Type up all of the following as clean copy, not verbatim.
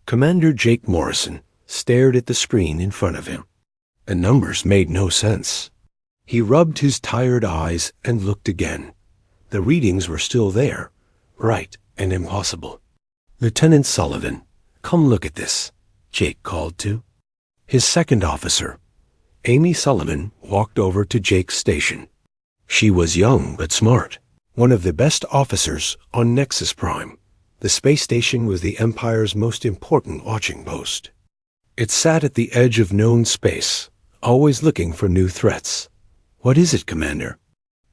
Commander Jake Morrison stared at the screen in front of him. The numbers made no sense. He rubbed his tired eyes and looked again. The readings were still there, right and impossible. "Lieutenant Sullivan, come look at this," Jake called to. His second officer, Amy Sullivan, walked over to Jake's station. She was young but smart, one of the best officers on Nexus Prime. The space station was the Empire's most important watching post. It sat at the edge of known space, always looking for new threats. "What is it, Commander?"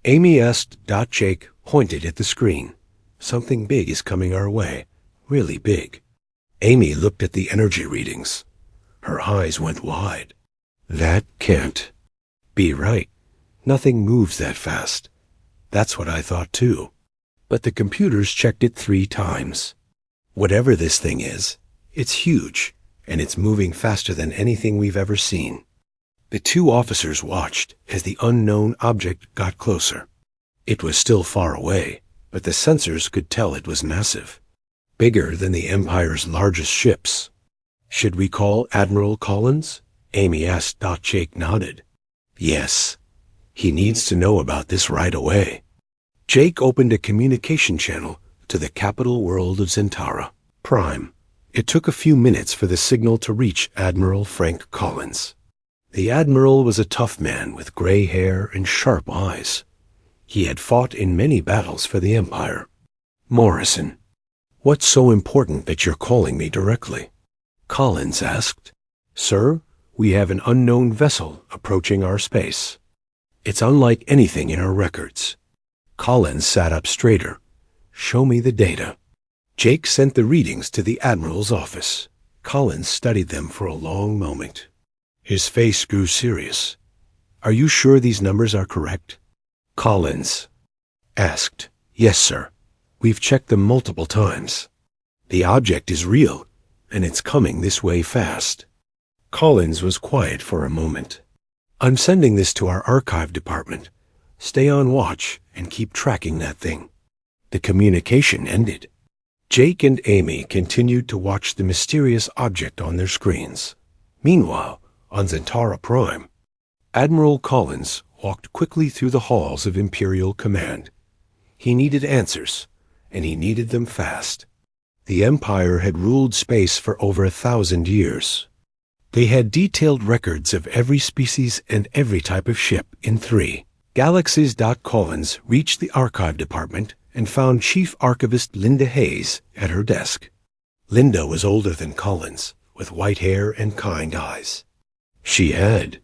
Amy asked. Jake pointed at the screen. "Something big is coming our way, really big." Amy looked at the energy readings. Her eyes went wide. "That can't be right. Nothing moves that fast." "That's what I thought too. But the computers checked it 3 times. Whatever this thing is, it's huge, and it's moving faster than anything we've ever seen." The 2 officers watched as the unknown object got closer. It was still far away, but the sensors could tell it was massive. Bigger than the Empire's largest ships. "Should we call Admiral Collins?" Amy asked. Jake nodded. "Yes. He needs to know about this right away." Jake opened a communication channel to the capital world of Zentara Prime. It took a few minutes for the signal to reach Admiral Frank Collins. The Admiral was a tough man with gray hair and sharp eyes. He had fought in many battles for the Empire. "Morrison, what's so important that you're calling me directly?" Collins asked. "Sir, we have an unknown vessel approaching our space. It's unlike anything in our records." Collins sat up straighter. "Show me the data." Jake sent the readings to the Admiral's office. Collins studied them for a long moment. His face grew serious. "Are you sure these numbers are correct?" Collins asked. "Yes, sir. We've checked them multiple times. The object is real, and it's coming this way fast." Collins was quiet for a moment. "I'm sending this to our archive department. Stay on watch and keep tracking that thing." The communication ended. Jake and Amy continued to watch the mysterious object on their screens. Meanwhile, on Zentara Prime, Admiral Collins walked quickly through the halls of Imperial Command. He needed answers, and he needed them fast. The Empire had ruled space for over 1,000 years. They had detailed records of every species and every type of ship in 3 galaxies. Collins reached the archive department and found Chief Archivist Linda Hayes at her desk. Linda was older than Collins, with white hair and kind eyes. She had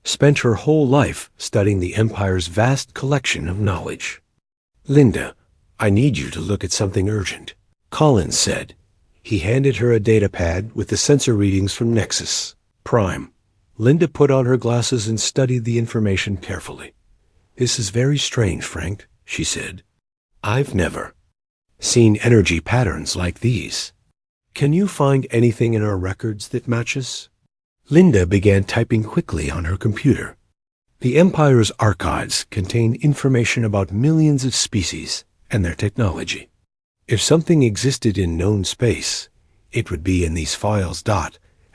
spent her whole life studying the Empire's vast collection of knowledge. "Linda, I need you to look at something urgent," Collins said. He handed her a data pad with the sensor readings from Nexus Prime. Linda put on her glasses and studied the information carefully. "This is very strange, Frank," she said. "I've never seen energy patterns like these. Can you find anything in our records that matches?" Linda began typing quickly on her computer. The Empire's archives contain information about millions of species and their technology. If something existed in known space, it would be in these files.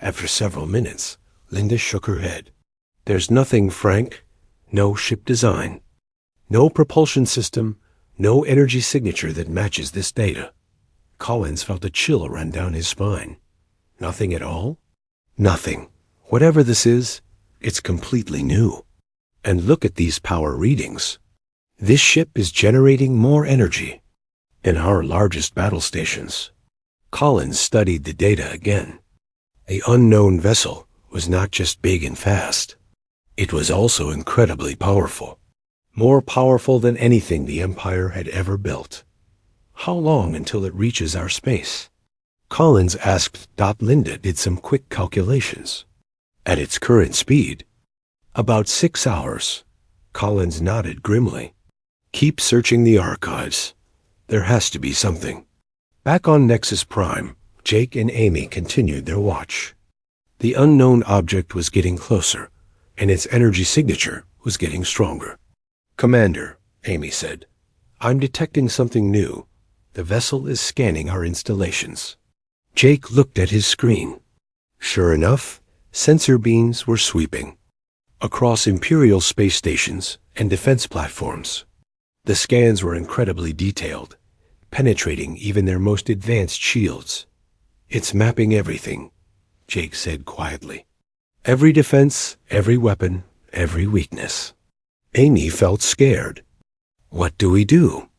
After several minutes, Linda shook her head. "There's nothing, Frank. No ship design. No propulsion system. No energy signature that matches this data." Collins felt a chill run down his spine. "Nothing at all?" "Nothing. Whatever this is, it's completely new. And look at these power readings. This ship is generating more energy than our largest battle stations." Collins studied the data again. The unknown vessel was not just big and fast. It was also incredibly powerful. More powerful than anything the Empire had ever built. "How long until it reaches our space?" Collins asked. Linda did some quick calculations. "At its current speed, about 6 hours." Collins nodded grimly. "Keep searching the archives. There has to be something." Back on Nexus Prime, Jake and Amy continued their watch. The unknown object was getting closer, and its energy signature was getting stronger. "Commander," Amy said, "I'm detecting something new. The vessel is scanning our installations." Jake looked at his screen. Sure enough, sensor beams were sweeping across Imperial space stations and defense platforms. The scans were incredibly detailed, penetrating even their most advanced shields. It's mapping everything, Jake said quietly. Every defense, every weapon, every weakness. Amy felt scared. What do we do?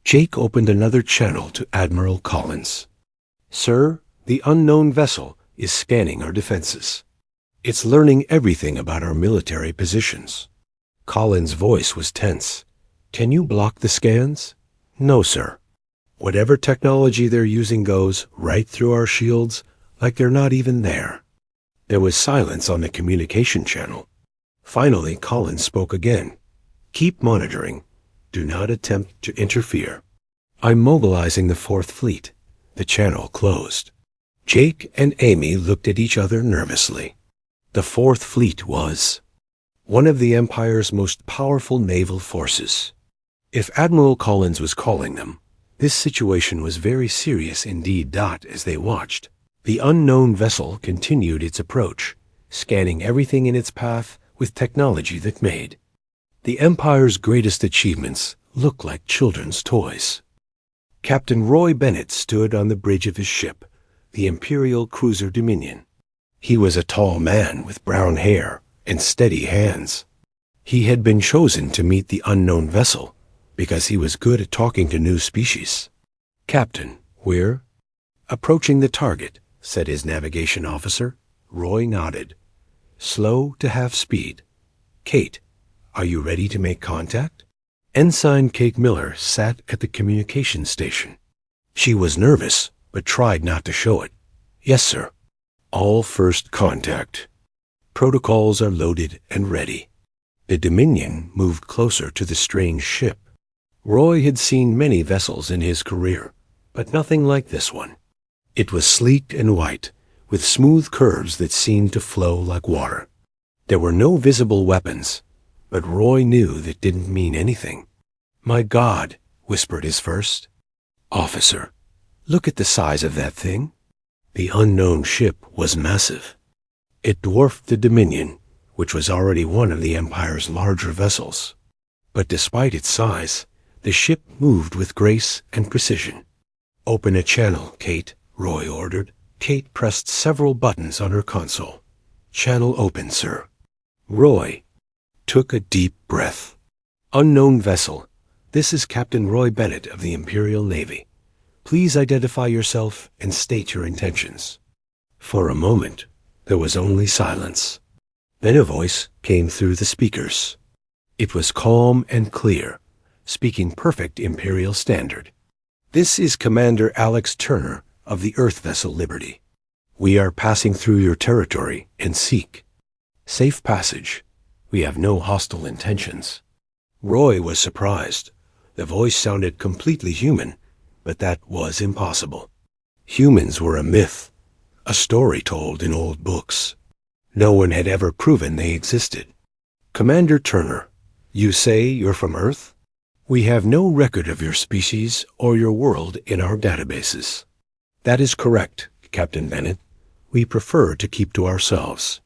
Jake opened another channel to Admiral Collins. Sir, the unknown vessel is scanning our defenses. It's learning everything about our military positions. Collins' voice was tense. Can you block the scans? No, sir. Whatever technology they're using goes right through our shields like they're not even there. There was silence on the communication channel. Finally, Collins spoke again. Keep monitoring. Do not attempt to interfere. I'm mobilizing the Fourth Fleet. The channel closed. Jake and Amy looked at each other nervously. The Fourth Fleet was one of the Empire's most powerful naval forces. If Admiral Collins was calling them, this situation was very serious indeed. As they watched, the unknown vessel continued its approach, scanning everything in its path with technology that made the Empire's greatest achievements look like children's toys. Captain Roy Bennett stood on the bridge of his ship, the Imperial cruiser Dominion. He was a tall man with brown hair and steady hands. He had been chosen to meet the unknown vessel because he was good at talking to new species. Captain, we're approaching the target, said his navigation officer. Roy nodded. Slow to half speed. Kate, are you ready to make contact? Ensign Kate Miller sat at the communication station. She was nervous, but tried not to show it. Yes, sir. All first contact. Protocols are loaded and ready. The Dominion moved closer to the strange ship. Roy had seen many vessels in his career, but nothing like this one. It was sleek and white, with smooth curves that seemed to flow like water. There were no visible weapons, but Roy knew that didn't mean anything. My God, whispered his first officer, look at the size of that thing. The unknown ship was massive. It dwarfed the Dominion, which was already one of the Empire's larger vessels. But despite its size, the ship moved with grace and precision. Open a channel, Kate, Roy ordered. Kate pressed several buttons on her console. Channel open, sir. Roy took a deep breath. Unknown vessel, this is Captain Roy Bennett of the Imperial Navy. Please identify yourself and state your intentions. For a moment, there was only silence. Then a voice came through the speakers. It was calm and clear, speaking perfect Imperial standard. This is Commander Alex Turner of the Earth vessel Liberty. We are passing through your territory and seek safe passage. We have no hostile intentions. Roy was surprised. The voice sounded completely human, but that was impossible. Humans were a myth, a story told in old books. No one had ever proven they existed. Commander Turner, you say you're from Earth? We have no record of your species or your world in our databases. That is correct, Captain Bennett. We prefer to keep to ourselves.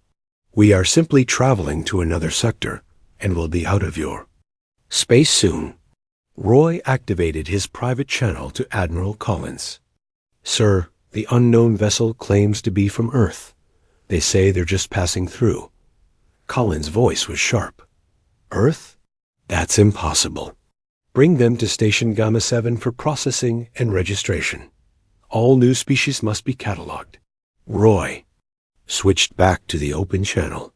We are simply traveling to another sector and will be out of your space soon. Roy activated his private channel to Admiral Collins. Sir, the unknown vessel claims to be from Earth. They say they're just passing through. Collins' voice was sharp. Earth? That's impossible. Bring them to Station Gamma 7 for processing and registration. All new species must be catalogued. Roy switched back to the open channel.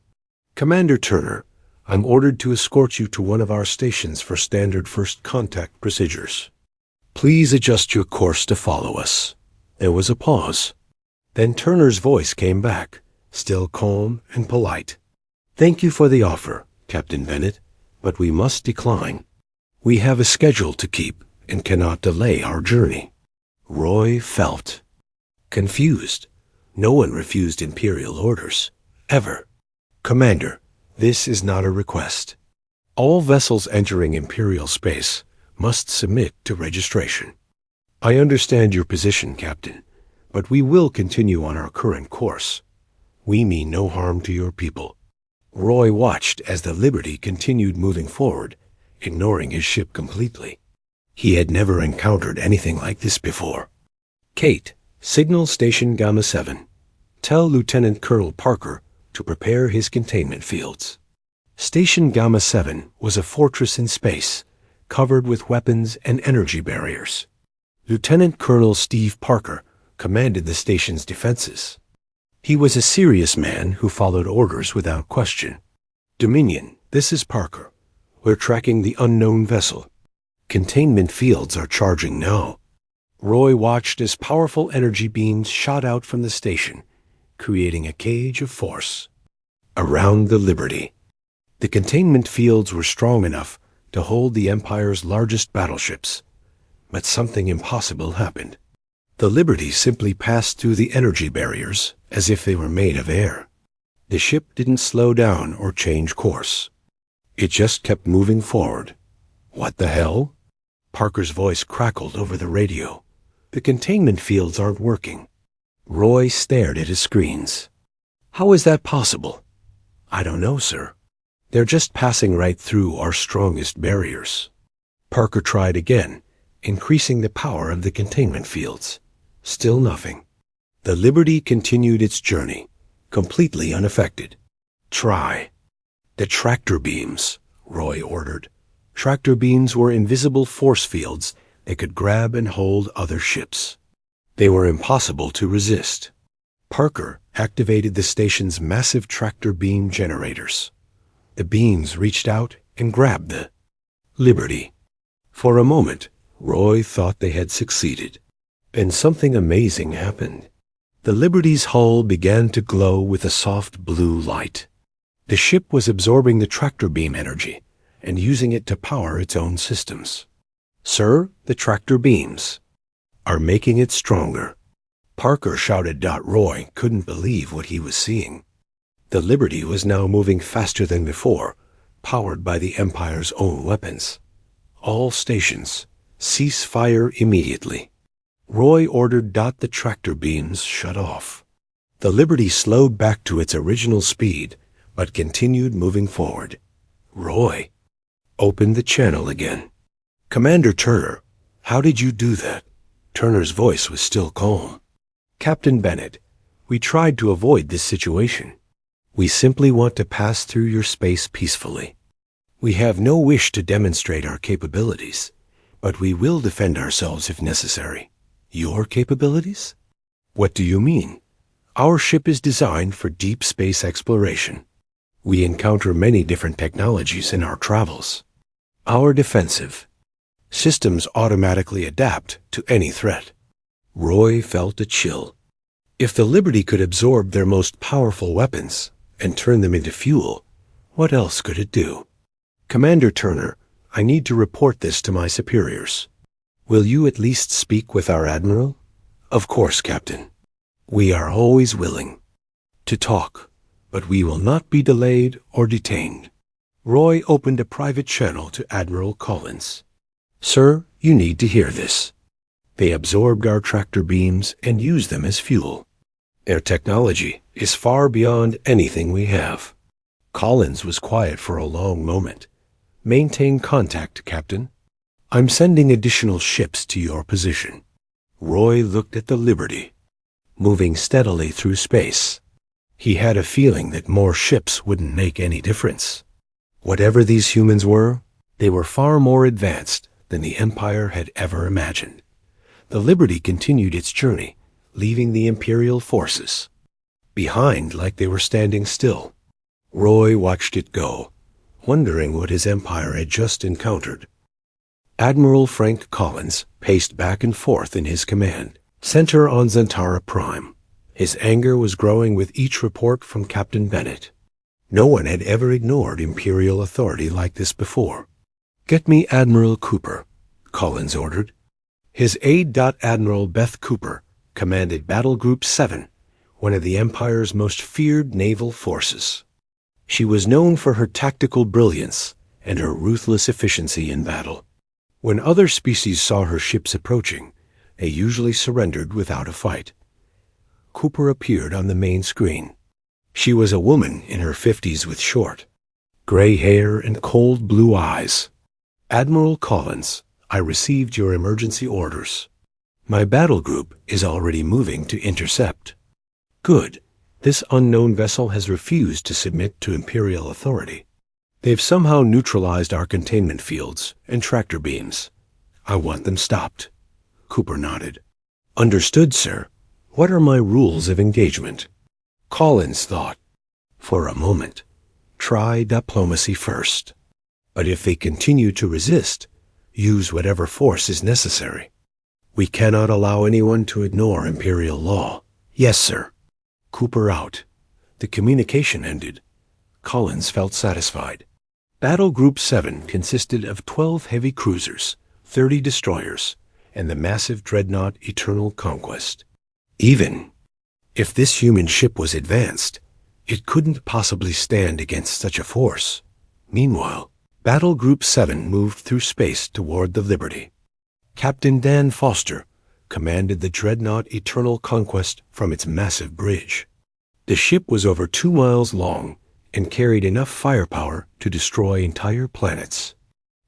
Commander Turner, I'm ordered to escort you to one of our stations for standard first contact procedures. Please adjust your course to follow us. There was a pause. Then Turner's voice came back, still calm and polite. Thank you for the offer, Captain Bennett, but we must decline. We have a schedule to keep and cannot delay our journey. Roy felt confused. No one refused Imperial orders, ever. Commander, this is not a request. All vessels entering Imperial space must submit to registration. I understand your position, Captain, but we will continue on our current course. We mean no harm to your people." Roy watched as the Liberty continued moving forward, ignoring his ship completely. He had never encountered anything like this before. "Kate, signal Station Gamma 7. Tell Lieutenant Colonel Parker to prepare his containment fields." Station Gamma 7 was a fortress in space, covered with weapons and energy barriers. Lieutenant Colonel Steve Parker commanded the station's defenses. He was a serious man who followed orders without question. "Dominion, this is Parker. We're tracking the unknown vessel. Containment fields are charging now." Roy watched as powerful energy beams shot out from the station, creating a cage of force around the Liberty. The containment fields were strong enough to hold the Empire's largest battleships, but something impossible happened. The Liberty simply passed through the energy barriers as if they were made of air. The ship didn't slow down or change course. It just kept moving forward. "What the hell?" Parker's voice crackled over the radio. "The containment fields aren't working." Roy stared at his screens. "How is that possible?" "I don't know, sir. They're just passing right through our strongest barriers." Parker tried again, increasing the power of the containment fields. Still nothing. The Liberty continued its journey, completely unaffected. "Try the tractor beams," Roy ordered. Tractor beams were invisible force fields that could grab and hold other ships. They were impossible to resist. Parker activated the station's massive tractor beam generators. The beams reached out and grabbed the Liberty. For a moment, Roy thought they had succeeded. Then something amazing happened. The Liberty's hull began to glow with a soft blue light. The ship was absorbing the tractor beam energy and using it to power its own systems. "Sir, the tractor beams are making it stronger." Parker shouted. Roy couldn't believe what he was seeing. The Liberty was now moving faster than before, powered by the Empire's own weapons. "All stations, cease fire immediately." Roy ordered. The tractor beams shut off. The Liberty slowed back to its original speed, but continued moving forward. Roy opened the channel again. "Commander Turner, how did you do that?" Turner's voice was still calm. "Captain Bennett, we tried to avoid this situation. We simply want to pass through your space peacefully. We have no wish to demonstrate our capabilities, but we will defend ourselves if necessary." "Your capabilities?" "What do you mean?" "Our ship is designed for deep space exploration. We encounter many different technologies in our travels. Our defensive systems automatically adapt to any threat." Roy felt a chill. If the Liberty could absorb their most powerful weapons and turn them into fuel, what else could it do? "Commander Turner, I need to report this to my superiors. Will you at least speak with our admiral?" "Of course, Captain. We are always willing to talk, but we will not be delayed or detained." Roy opened a private channel to Admiral Collins. "Sir, you need to hear this. They absorbed our tractor beams and used them as fuel. Their technology is far beyond anything we have." Collins was quiet for a long moment. "Maintain contact, Captain. I'm sending additional ships to your position." Roy looked at the Liberty, moving steadily through space. He had a feeling that more ships wouldn't make any difference. Whatever these humans were, they were far more advanced than the Empire had ever imagined. The Liberty continued its journey, leaving the Imperial forces behind like they were standing still. Roy watched it go, wondering what his Empire had just encountered. Admiral Frank Collins paced back and forth in his command center on Zentara Prime. His anger was growing with each report from Captain Bennett. No one had ever ignored Imperial authority like this before. "Get me Admiral Cooper," Collins ordered. His aide. Admiral Beth Cooper commanded Battle Group 7, one of the Empire's most feared naval forces. She was known for her tactical brilliance and her ruthless efficiency in battle. When other species saw her ships approaching, they usually surrendered without a fight. Cooper appeared on the main screen. She was a woman in her 50s with short, gray hair and cold blue eyes. "Admiral Collins, I received your emergency orders. My battle group is already moving to intercept." "Good. This unknown vessel has refused to submit to Imperial authority. They've somehow neutralized our containment fields and tractor beams. I want them stopped." Cooper nodded. "Understood, sir. What are my rules of engagement?" Collins thought. For a moment. Try diplomacy first. But if they continue to resist, use whatever force is necessary. We cannot allow anyone to ignore Imperial law. "Yes, sir." Cooper out. The communication ended. Collins felt satisfied. Battle Group 7 consisted of 12 heavy cruisers, 30 destroyers, and the massive dreadnought Eternal Conquest. Even if this human ship was advanced, it couldn't possibly stand against such a force. Meanwhile, Battle Group 7 moved through space toward the Liberty. Captain Dan Foster commanded the dreadnought Eternal Conquest from its massive bridge. The ship was over 2 miles long and carried enough firepower to destroy entire planets.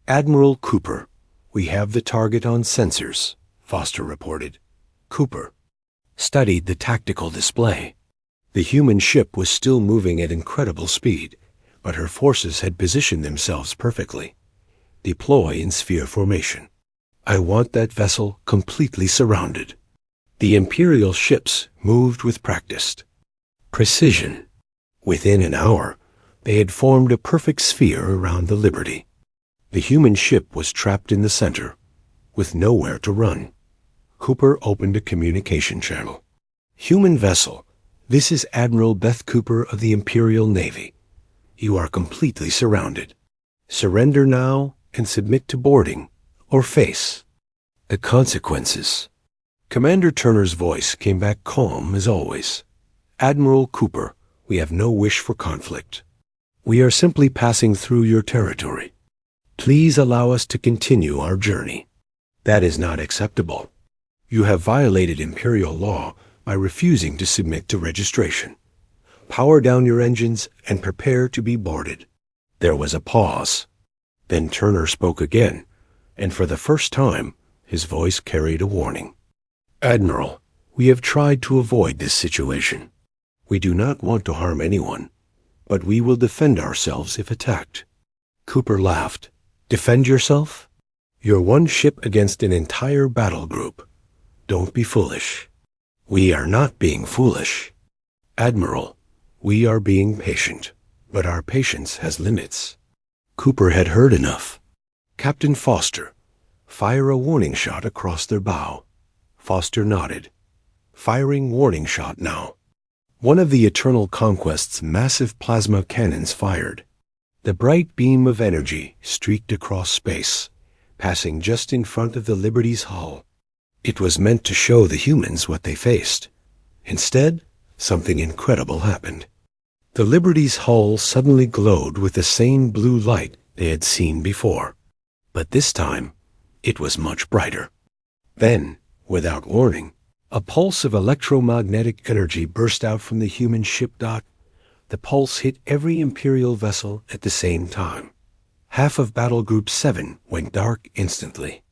"Admiral Cooper, we have the target on sensors," Foster reported. Cooper studied the tactical display. The human ship was still moving at incredible speed, but her forces had positioned themselves perfectly. "Deploy in sphere formation. I want that vessel completely surrounded." The Imperial ships moved with practiced precision. Within an hour, they had formed a perfect sphere around the Liberty. The human ship was trapped in the center, with nowhere to run. Cooper opened a communication channel. "Human vessel, this is Admiral Beth Cooper of the Imperial Navy. You are completely surrounded. Surrender now and submit to boarding, or face the consequences." Commander Turner's voice came back calm as always. "Admiral Cooper, we have no wish for conflict. We are simply passing through your territory. Please allow us to continue our journey." "That is not acceptable. You have violated Imperial law by refusing to submit to registration. Power down your engines and prepare to be boarded." There was a pause. Then Turner spoke again, and for the first time, his voice carried a warning. "Admiral, we have tried to avoid this situation. We do not want to harm anyone, but we will defend ourselves if attacked." Cooper laughed. "Defend yourself? You're one ship against an entire battle group. Don't be foolish." "We are not being foolish. Admiral, we are being patient, but our patience has limits." Cooper had heard enough. "Captain Foster, fire a warning shot across their bow." Foster nodded. "Firing warning shot now." One of the Eternal Conquest's massive plasma cannons fired. The bright beam of energy streaked across space, passing just in front of the Liberty's hull. It was meant to show the humans what they faced. Instead, something incredible happened. The Liberty's hull suddenly glowed with the same blue light they had seen before. But this time, it was much brighter. Then, without warning, a pulse of electromagnetic energy burst out from the human ship. The pulse hit every Imperial vessel at the same time. Half of Battle Group 7 went dark instantly.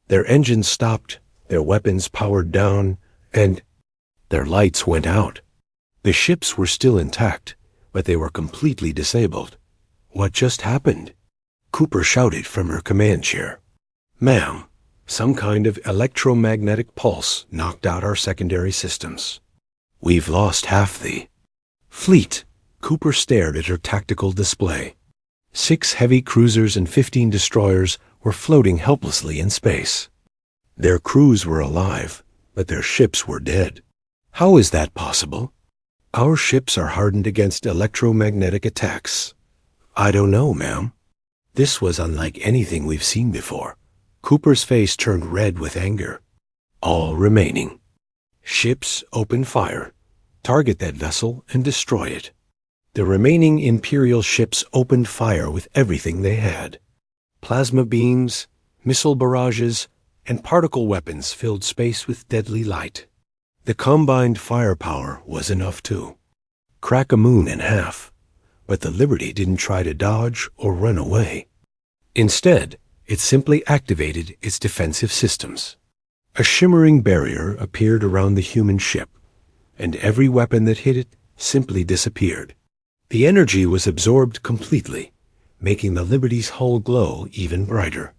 Their engines stopped, their weapons powered down, and their lights went out. The ships were still intact, but they were completely disabled. "What just happened?" Cooper shouted from her command chair. "Ma'am, some kind of electromagnetic pulse knocked out our secondary systems. We've lost half the fleet." Cooper stared at her tactical display. 6 heavy cruisers and 15 destroyers were floating helplessly in space. Their crews were alive, but their ships were dead. "How is that possible?" "Our ships are hardened against electromagnetic attacks." "I don't know, ma'am." This was unlike anything we've seen before. Cooper's face turned red with anger. "All remaining ships open fire. Target that vessel and destroy it." The remaining Imperial ships opened fire with everything they had. Plasma beams, missile barrages, and particle weapons filled space with deadly light. The combined firepower was enough to crack a moon in half, but the Liberty didn't try to dodge or run away. Instead, it simply activated its defensive systems. A shimmering barrier appeared around the human ship, and every weapon that hit it simply disappeared. The energy was absorbed completely, making the Liberty's hull glow even brighter.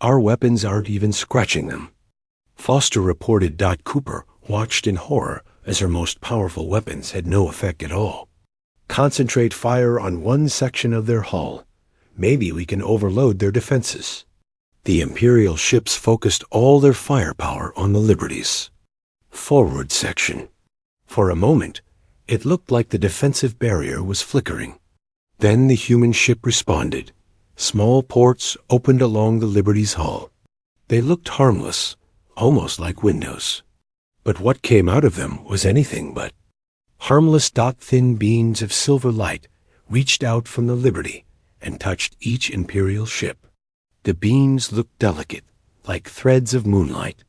Our weapons aren't even scratching them. Foster reported. Cooper watched in horror as her most powerful weapons had no effect at all. Concentrate fire on one section of their hull. Maybe we can overload their defenses. The Imperial ships focused all their firepower on the Liberty's forward section. For a moment, it looked like the defensive barrier was flickering. Then the human ship responded. Small ports opened along the Liberty's hull. They looked harmless, almost like windows. But what came out of them was anything but harmless. Thin beams of silver light reached out from the Liberty and touched each Imperial ship. The beams looked delicate, like threads of moonlight,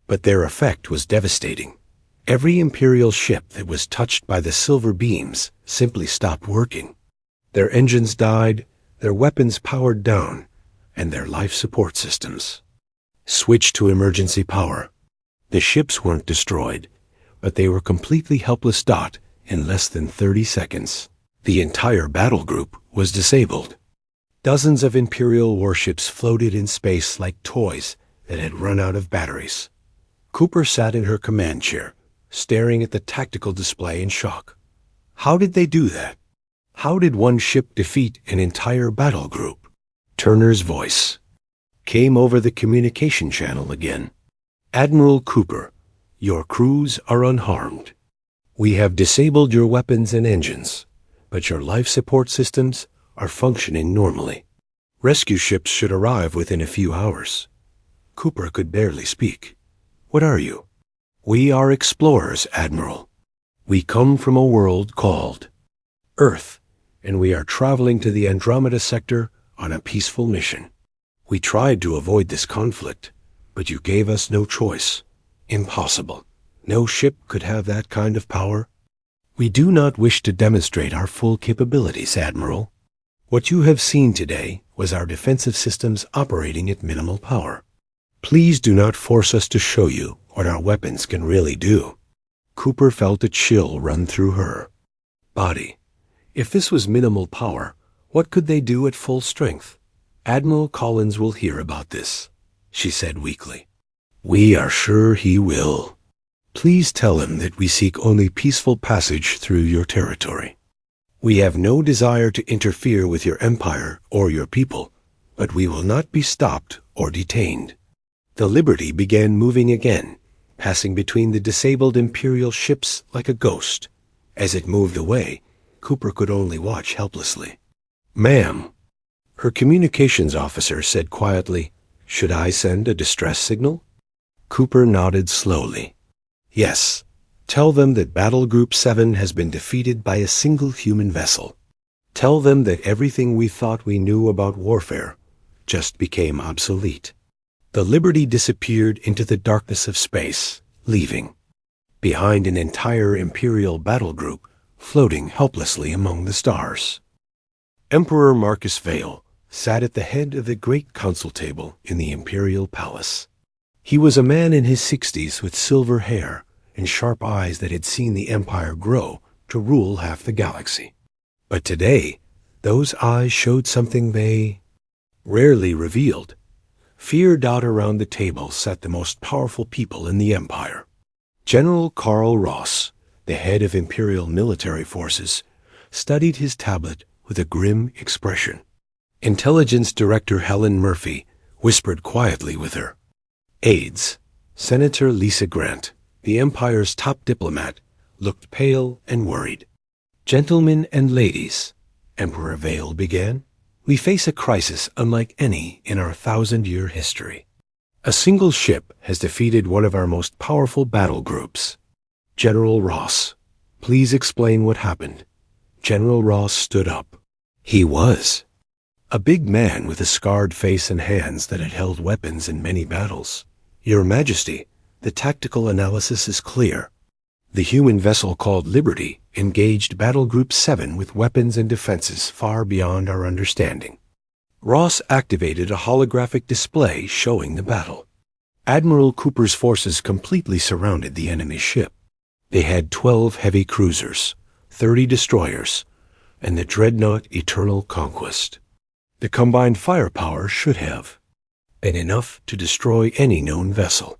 but their effect was devastating. Every Imperial ship that was touched by the silver beams simply stopped working. Their engines died, their weapons powered down, and their life support systems switched to emergency power. The ships weren't destroyed, but they were completely helpless. In less than 30 seconds, the entire battle group was disabled. Dozens of Imperial warships floated in space like toys that had run out of batteries. Cooper sat in her command chair, staring at the tactical display in shock. How did they do that? How did one ship defeat an entire battle group? Turner's voice came over the communication channel again. Admiral Cooper, your crews are unharmed. We have disabled your weapons and engines, but your life support systems are functioning normally. Rescue ships should arrive within a few hours. Cooper could barely speak. What are you? We are explorers, Admiral. We come from a world called Earth, and we are traveling to the Andromeda sector on a peaceful mission. We tried to avoid this conflict, but you gave us no choice. Impossible. No ship could have that kind of power. We do not wish to demonstrate our full capabilities, Admiral. What you have seen today was our defensive systems operating at minimal power. Please do not force us to show you what our weapons can really do. Cooper felt a chill run through her body. If this was minimal power, what could they do at full strength? Admiral Collins will hear about this, she said weakly. We are sure he will. Please tell him that we seek only peaceful passage through your territory. We have no desire to interfere with your empire or your people, but we will not be stopped or detained. The Liberty began moving again, passing between the disabled Imperial ships like a ghost. As it moved away, Cooper could only watch helplessly. Ma'am, her communications officer said quietly, should I send a distress signal? Cooper nodded slowly. Yes. Tell them that Battle Group 7 has been defeated by a single human vessel. Tell them that everything we thought we knew about warfare just became obsolete. The Liberty disappeared into the darkness of space, leaving behind an entire Imperial battle group floating helplessly among the stars. Emperor Marcus Vale sat at the head of the great council table in the Imperial Palace. He was a man in his 60s with silver hair and sharp eyes that had seen the Empire grow to rule half the galaxy. But today, those eyes showed something they rarely revealed. Fear. Around the table sat the most powerful people in the Empire. General Carl Ross, the head of Imperial military forces, studied his tablet with a grim expression. Intelligence Director Helen Murphy whispered quietly with her aides. Senator Lisa Grant, the Empire's top diplomat, looked pale and worried. Gentlemen and ladies, Emperor Vale began, we face a crisis unlike any in our 1,000-year history. A single ship has defeated one of our most powerful battle groups. General Ross, please explain what happened. General Ross stood up. He was a big man with a scarred face and hands that had held weapons in many battles. Your Majesty, the tactical analysis is clear. The human vessel called Liberty engaged Battle Group 7 with weapons and defenses far beyond our understanding. Ross activated a holographic display showing the battle. Admiral Cooper's forces completely surrounded the enemy ship. They had 12 heavy cruisers, 30 destroyers, and the dreadnought Eternal Conquest. The combined firepower should have been enough to destroy any known vessel.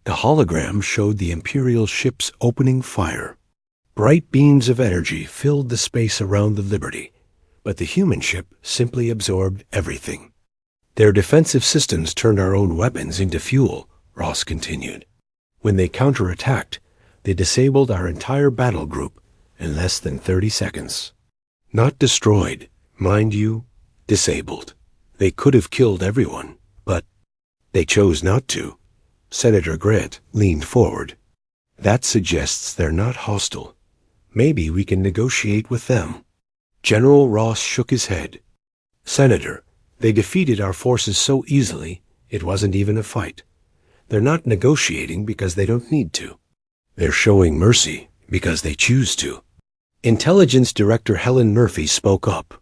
The hologram showed the Imperial ships opening fire. Bright beams of energy filled the space around the Liberty, but the human ship simply absorbed everything. Their defensive systems turned our own weapons into fuel, Ross continued. When they counterattacked, they disabled our entire battle group in less than 30 seconds. Not destroyed, mind you, disabled. They could have killed everyone, but they chose not to. Senator Grant leaned forward. That suggests they're not hostile. Maybe we can negotiate with them. General Ross shook his head. Senator, they defeated our forces so easily, it wasn't even a fight. They're not negotiating because they don't need to. They're showing mercy because they choose to. Intelligence Director Helen Murphy spoke up.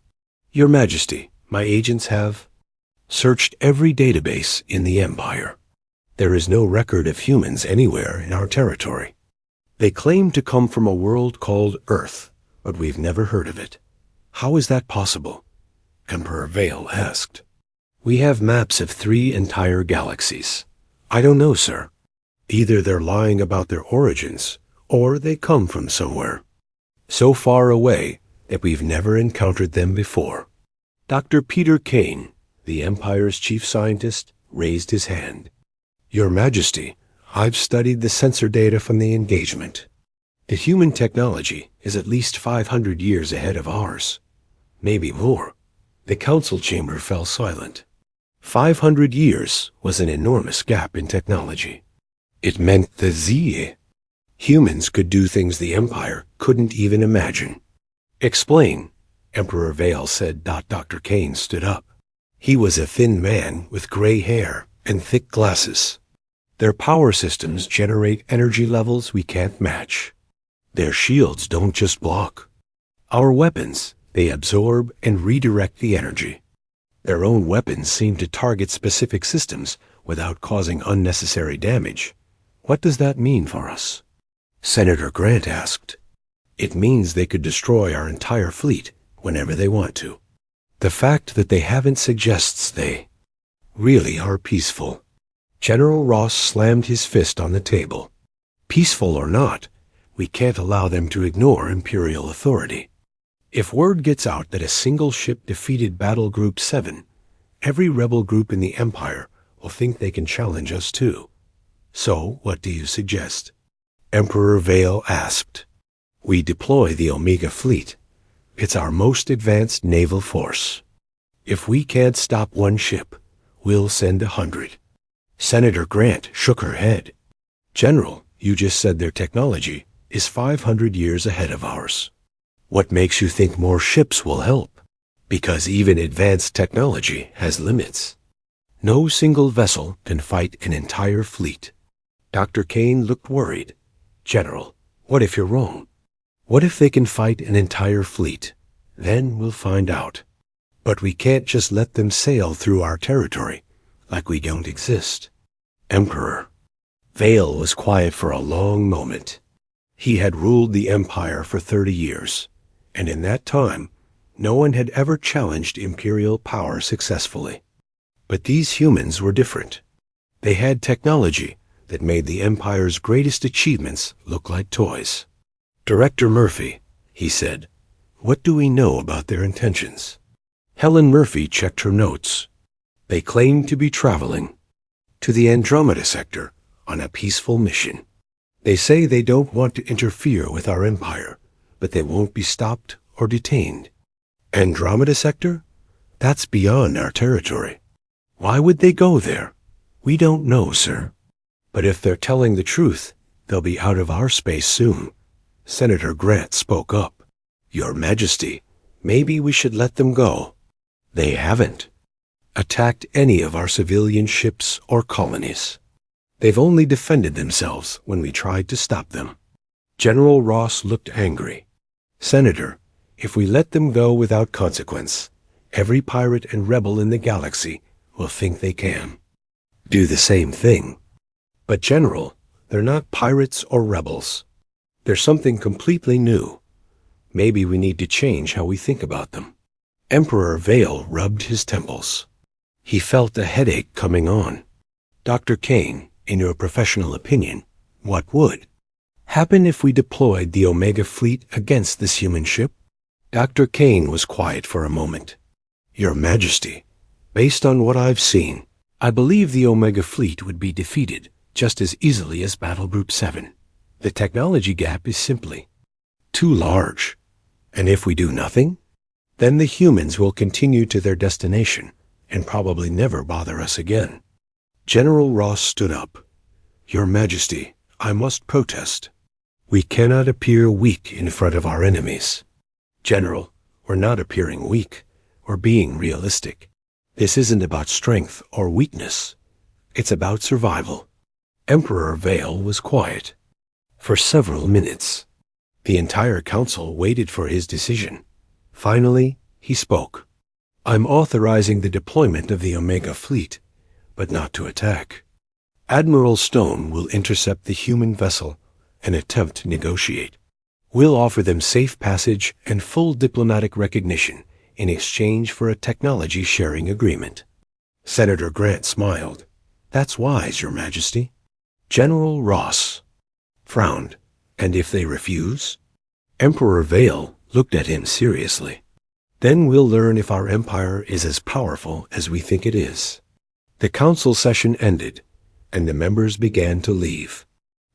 Your Majesty, my agents have searched every database in the Empire. There is no record of humans anywhere in our territory. They claim to come from a world called Earth, but we've never heard of it. How is that possible? Emperor Vale asked. We have maps of 3 entire galaxies. I don't know, sir. Either they're lying about their origins, or they come from somewhere so far away that we've never encountered them before. Dr. Peter Kane, the Empire's chief scientist, raised his hand. Your Majesty, I've studied the sensor data from the engagement. The human technology is at least 500 years ahead of ours. Maybe more. The council chamber fell silent. 500 years was an enormous gap in technology. It meant the Z. Humans could do things the Empire couldn't even imagine. Explain, Emperor Vale said. Dr. Kane stood up. He was a thin man with gray hair and thick glasses. Their power systems generate energy levels we can't match. Their shields don't just block. Our weapons, they absorb and redirect the energy. Their own weapons seem to target specific systems without causing unnecessary damage. What does that mean for us? Senator Grant asked. It means they could destroy our entire fleet whenever they want to. The fact that they haven't suggests they really are peaceful. General Ross slammed his fist on the table. Peaceful or not, we can't allow them to ignore Imperial authority. If word gets out that a single ship defeated Battle Group 7, every rebel group in the Empire will think they can challenge us too. So, what do you suggest? Emperor Vale asked. We deploy the Omega Fleet. It's our most advanced naval force. If we can't stop one ship, we'll send 100. Senator Grant shook her head. General, you just said their technology is 500 years ahead of ours. What makes you think more ships will help? Because even advanced technology has limits. No single vessel can fight an entire fleet. Dr. Kane looked worried. General, what if you're wrong? What if they can fight an entire fleet? Then we'll find out. But we can't just let them sail through our territory like we don't exist. Emperor. Vale was quiet for a long moment. He had ruled the Empire for 30 years, and in that time, no one had ever challenged Imperial power successfully. But these humans were different. They had technology that made the Empire's greatest achievements look like toys. Director Murphy, he said, what do we know about their intentions? Helen Murphy checked her notes. They claim to be traveling to the Andromeda sector on a peaceful mission. They say they don't want to interfere with our Empire, but they won't be stopped or detained. Andromeda sector? That's beyond our territory. Why would they go there? We don't know, sir. But if they're telling the truth, they'll be out of our space soon. Senator Grant spoke up. Your Majesty, maybe we should let them go. They haven't attacked any of our civilian ships or colonies. They've only defended themselves when we tried to stop them. General Ross looked angry. Senator, if we let them go without consequence, every pirate and rebel in the galaxy will think they can do the same thing. But General, they're not pirates or rebels. They're something completely new. Maybe we need to change how we think about them. Emperor Vale rubbed his temples. He felt a headache coming on. Dr. Kane, in your professional opinion, what would happen if we deployed the Omega Fleet against this human ship? Dr. Kane was quiet for a moment. Your Majesty, based on what I've seen, I believe the Omega Fleet would be defeated just as easily as Battle Group 7. The technology gap is simply too large. And if we do nothing, then the humans will continue to their destination and probably never bother us again. General Ross stood up. Your Majesty, I must protest. We cannot appear weak in front of our enemies. General, we're not appearing weak. We're being realistic. This isn't about strength or weakness. It's about survival. Emperor Vale was quiet. For several minutes, the entire council waited for his decision. Finally, he spoke. I'm authorizing the deployment of the Omega Fleet, but not to attack. Admiral Stone will intercept the human vessel and attempt to negotiate. We'll offer them safe passage and full diplomatic recognition in exchange for a technology-sharing agreement. Senator Grant smiled. That's wise, Your Majesty. General Ross frowned. And if they refuse? Emperor Vale looked at him seriously. Then we'll learn if our empire is as powerful as we think it is. The council session ended, and the members began to leave.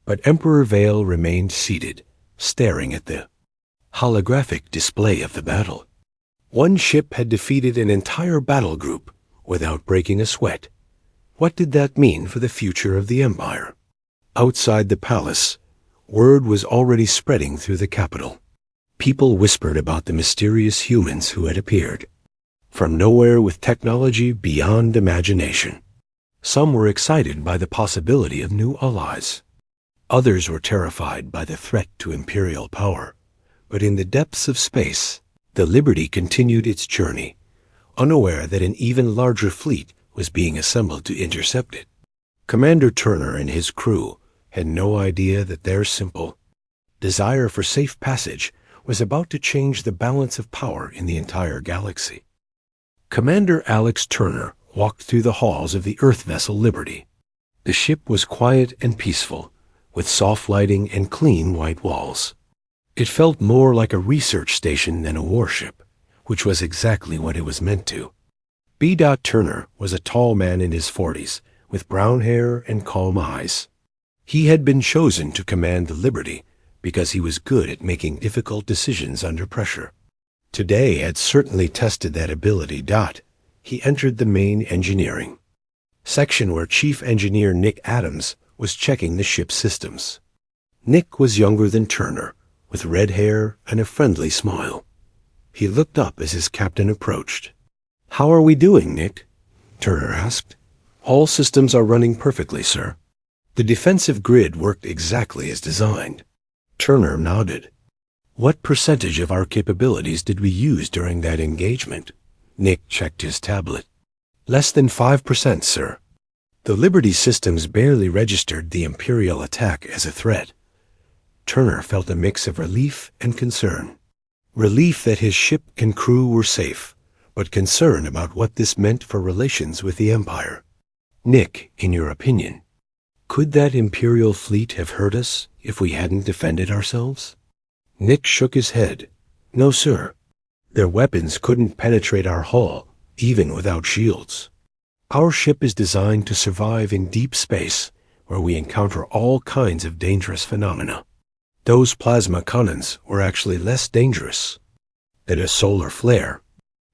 But Emperor Vale remained seated, staring at the holographic display of the battle. One ship had defeated an entire battle group without breaking a sweat. What did that mean for the future of the empire? Outside the palace, word was already spreading through the capital. People whispered about the mysterious humans who had appeared from nowhere with technology beyond imagination. Some were excited by the possibility of new allies. Others were terrified by the threat to imperial power. But in the depths of space, the Liberty continued its journey, unaware that an even larger fleet was being assembled to intercept it. Commander Turner and his crew had no idea that their simple desire for safe passage was about to change the balance of power in the entire galaxy. Commander Alex Turner walked through the halls of the Earth vessel Liberty. The ship was quiet and peaceful, with soft lighting and clean white walls. It felt more like a research station than a warship, which was exactly what it was meant to. B. Turner was a tall man in his 40s, with brown hair and calm eyes. He had been chosen to command the Liberty because he was good at making difficult decisions under pressure. Today had certainly tested that ability. He entered the main engineering section where Chief Engineer Nick Adams was checking the ship's systems. Nick was younger than Turner, with red hair and a friendly smile. He looked up as his captain approached. "How are we doing, Nick?" Turner asked. "All systems are running perfectly, sir. The defensive grid worked exactly as designed." Turner nodded. "What percentage of our capabilities did we use during that engagement?" Nick checked his tablet. "Less than 5%, sir. The Liberty systems barely registered the Imperial attack as a threat." Turner felt a mix of relief and concern. Relief that his ship and crew were safe, but concern about what this meant for relations with the Empire. "Nick, in your opinion, could that Imperial fleet have hurt us if we hadn't defended ourselves?" Nick shook his head. "No, sir. Their weapons couldn't penetrate our hull, even without shields. Our ship is designed to survive in deep space, where we encounter all kinds of dangerous phenomena. Those plasma cannons were actually less dangerous than a solar flare."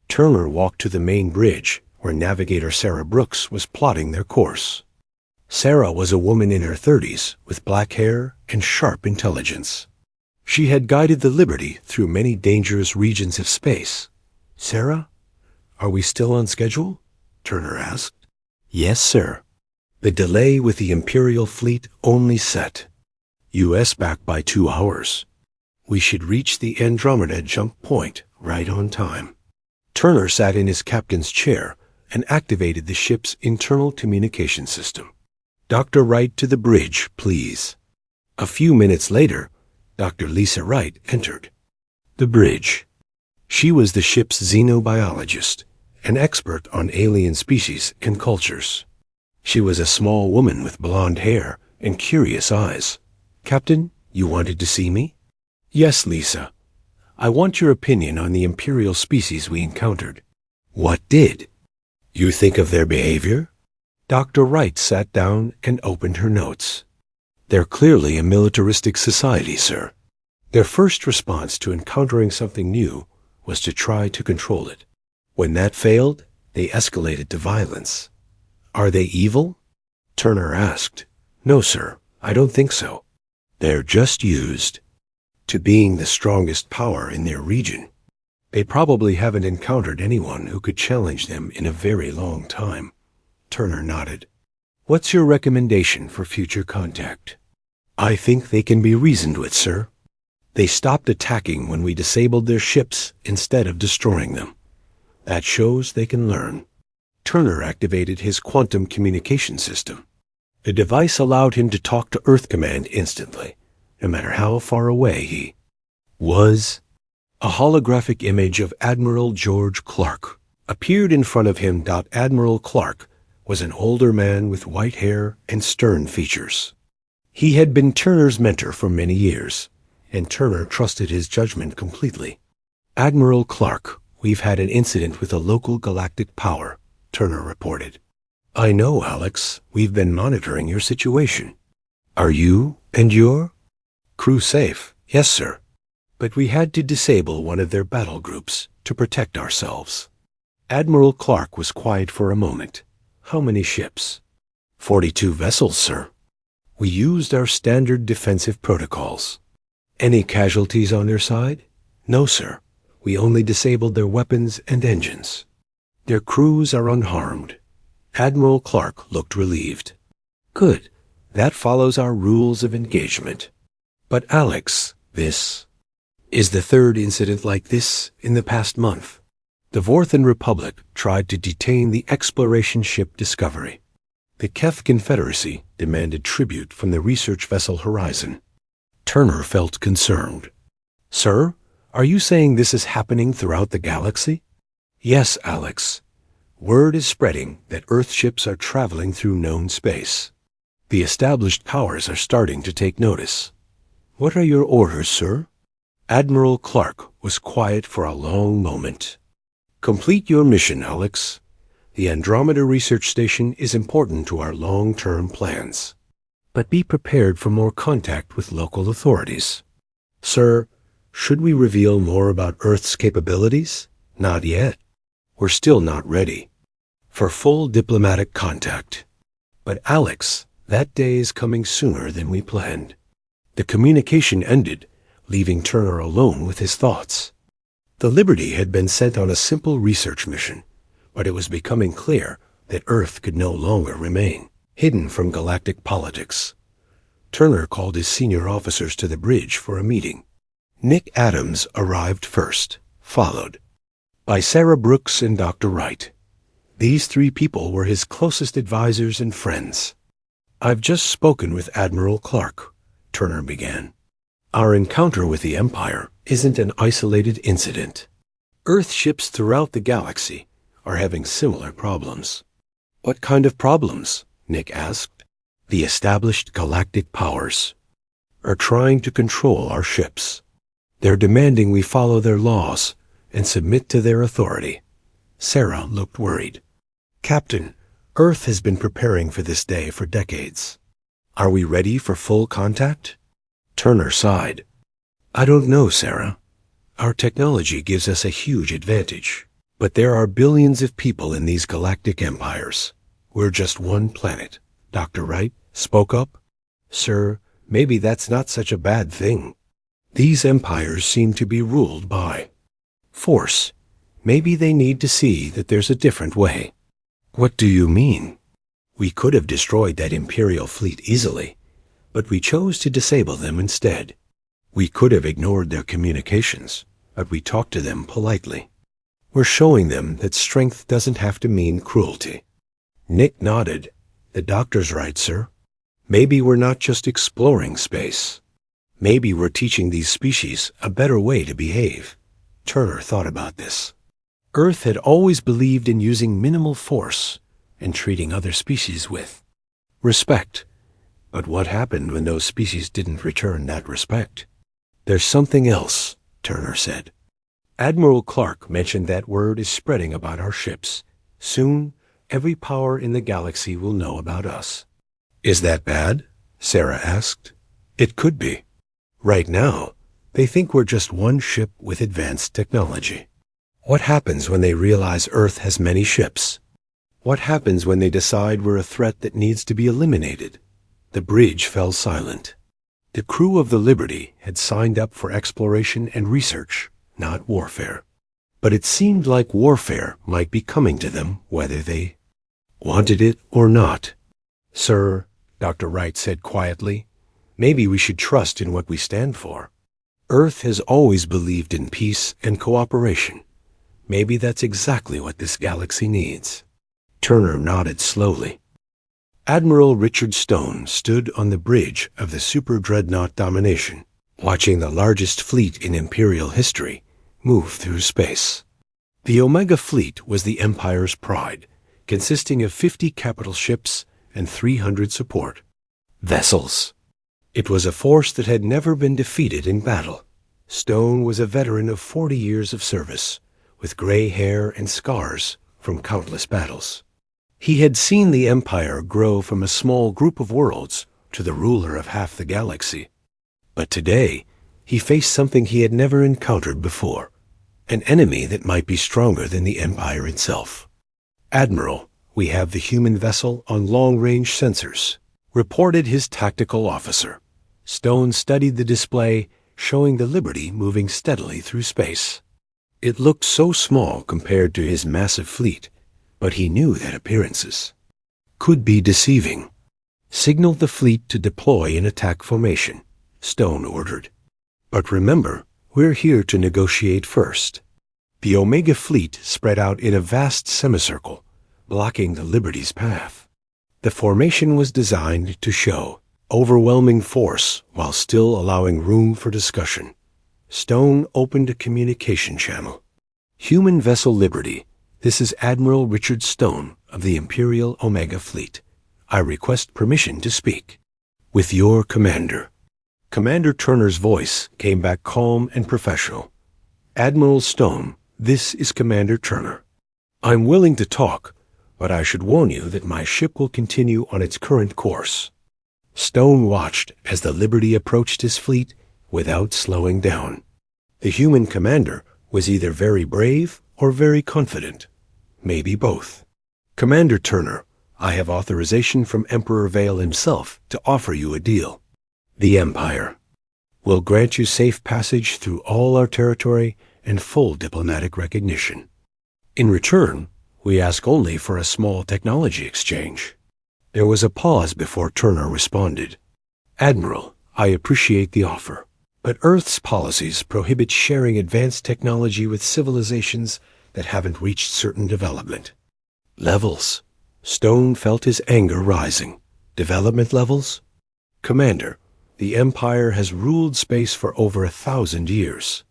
Turner walked to the main bridge, where Navigator Sarah Brooks was plotting their course. Sarah was a woman in her 30s, with black hair and sharp intelligence. She had guided the Liberty through many dangerous regions of space. "Sarah, are we still on schedule?" Turner asked. "Yes, sir. The delay with the Imperial fleet only set." U.S. back by 2 hours. We should reach the Andromeda jump point right on time. Turner sat in his captain's chair and activated the ship's internal communication system. Dr. Wright to the bridge, please. A few minutes later, Dr. Lisa Wright entered. The bridge. She was the ship's xenobiologist, an expert on alien species and cultures. She was a small woman with blonde hair and curious eyes. Captain, you wanted to see me? Yes, Lisa. I want your opinion on the imperial species we encountered. What did? You think of their behavior? Dr. Wright sat down and opened her notes. They're clearly a militaristic society, sir. Their first response to encountering something new was to try to control it. When that failed, they escalated to violence. Are they evil? Turner asked. No, sir, I don't think so. They're just used to being the strongest power in their region. They probably haven't encountered anyone who could challenge them in a very long time. Turner nodded. What's your recommendation for future contact? I think they can be reasoned with, sir. They stopped attacking when we disabled their ships instead of destroying them. That shows they can learn. Turner activated his quantum communication system. The device allowed him to talk to Earth Command instantly, no matter how far away he was. A holographic image of Admiral George Clark appeared in front of him. Admiral Clark was an older man with white hair and stern features. He had been Turner's mentor for many years, and Turner trusted his judgment completely. Admiral Clark, we've had an incident with a local galactic power, Turner reported. I know, Alex. We've been monitoring your situation. Are you and your crew safe? Yes, sir. But we had to disable one of their battle groups to protect ourselves. Admiral Clark was quiet for a moment. How many ships? 42 vessels, sir. We used our standard defensive protocols. Any casualties on their side? No, sir. We only disabled their weapons and engines. Their crews are unharmed. Admiral Clark looked relieved. Good. That follows our rules of engagement. But Alex, this is the third incident like this in the past month. The Vorthan Republic tried to detain the exploration ship Discovery. The Keth Confederacy demanded tribute from the research vessel Horizon. Turner felt concerned. Sir, are you saying this is happening throughout the galaxy? Yes, Alex. Word is spreading that Earth ships are traveling through known space. The established powers are starting to take notice. What are your orders, sir? Admiral Clark was quiet for a long moment. Complete your mission, Alex. The Andromeda Research Station is important to our long-term plans. But be prepared for more contact with local authorities. Sir, should we reveal more about Earth's capabilities? Not yet. We're still not ready for full diplomatic contact. But Alex, that day is coming sooner than we planned. The communication ended, leaving Turner alone with his thoughts. The Liberty had been sent on a simple research mission, but it was becoming clear that Earth could no longer remain hidden from galactic politics. Turner called his senior officers to the bridge for a meeting. Nick Adams arrived first, followed by Sarah Brooks and Dr. Wright. These three people were his closest advisors and friends. I've just spoken with Admiral Clark, Turner began. Our encounter with the Empire isn't an isolated incident. Earth ships throughout the galaxy are having similar problems. What kind of problems? Nick asked. The established galactic powers are trying to control our ships. They're demanding we follow their laws and submit to their authority. Sarah looked worried. Captain, Earth has been preparing for this day for decades. Are we ready for full contact? Turner sighed. I don't know, Sarah. Our technology gives us a huge advantage, but there are billions of people in these galactic empires. We're just one planet. Dr. Wright spoke up. Sir, maybe that's not such a bad thing. These empires seem to be ruled by force. Maybe they need to see that there's a different way. What do you mean? We could have destroyed that Imperial fleet easily, but we chose to disable them instead. We could have ignored their communications, but we talked to them politely. We're showing them that strength doesn't have to mean cruelty." Nick nodded. "The doctor's right, sir. Maybe we're not just exploring space. Maybe we're teaching these species a better way to behave." Turner thought about this. Earth had always believed in using minimal force and treating other species with respect. But what happened when those species didn't return that respect? "There's something else," Turner said. "Admiral Clark mentioned that word is spreading about our ships. Soon, every power in the galaxy will know about us." "Is that bad?" Sarah asked. "It could be. Right now, they think we're just one ship with advanced technology. What happens when they realize Earth has many ships? What happens when they decide we're a threat that needs to be eliminated?" The bridge fell silent. The crew of the Liberty had signed up for exploration and research, not warfare. But it seemed like warfare might be coming to them whether they wanted it or not. "Sir," Dr. Wright said quietly, "maybe we should trust in what we stand for. Earth has always believed in peace and cooperation. Maybe that's exactly what this galaxy needs." Turner nodded slowly. Admiral Richard Stone stood on the bridge of the super dreadnought Domination, watching the largest fleet in Imperial history move through space. The Omega Fleet was the Empire's pride, consisting of 50 capital ships and 300 support vessels. It was a force that had never been defeated in battle. Stone was a veteran of 40 years of service, with gray hair and scars from countless battles. He had seen the Empire grow from a small group of worlds to the ruler of half the galaxy. But today, he faced something he had never encountered before, an enemy that might be stronger than the Empire itself. "Admiral, we have the human vessel on long-range sensors," reported his tactical officer. Stone studied the display, showing the Liberty moving steadily through space. It looked so small compared to his massive fleet, but he knew that appearances could be deceiving. "Signal the fleet to deploy in attack formation," Stone ordered. "But remember, we're here to negotiate first." The Omega Fleet spread out in a vast semicircle, blocking the Liberty's path. The formation was designed to show overwhelming force while still allowing room for discussion. Stone opened a communication channel. "Human Vessel Liberty, this is Admiral Richard Stone of the Imperial Omega Fleet. I request permission to speak with your commander." Commander Turner's voice came back calm and professional. "Admiral Stone, this is Commander Turner. I'm willing to talk, but I should warn you that my ship will continue on its current course." Stone watched as the Liberty approached his fleet without slowing down. The human commander was either very brave or very confident, maybe both. "Commander Turner, I have authorization from Emperor Vale himself to offer you a deal. The Empire will grant you safe passage through all our territory and full diplomatic recognition. In return, we ask only for a small technology exchange." There was a pause before Turner responded. "Admiral, I appreciate the offer, but Earth's policies prohibit sharing advanced technology with civilizations that haven't reached certain development levels." Stone felt his anger rising. "Development levels? Commander, the Empire has ruled space for over 1,000 years.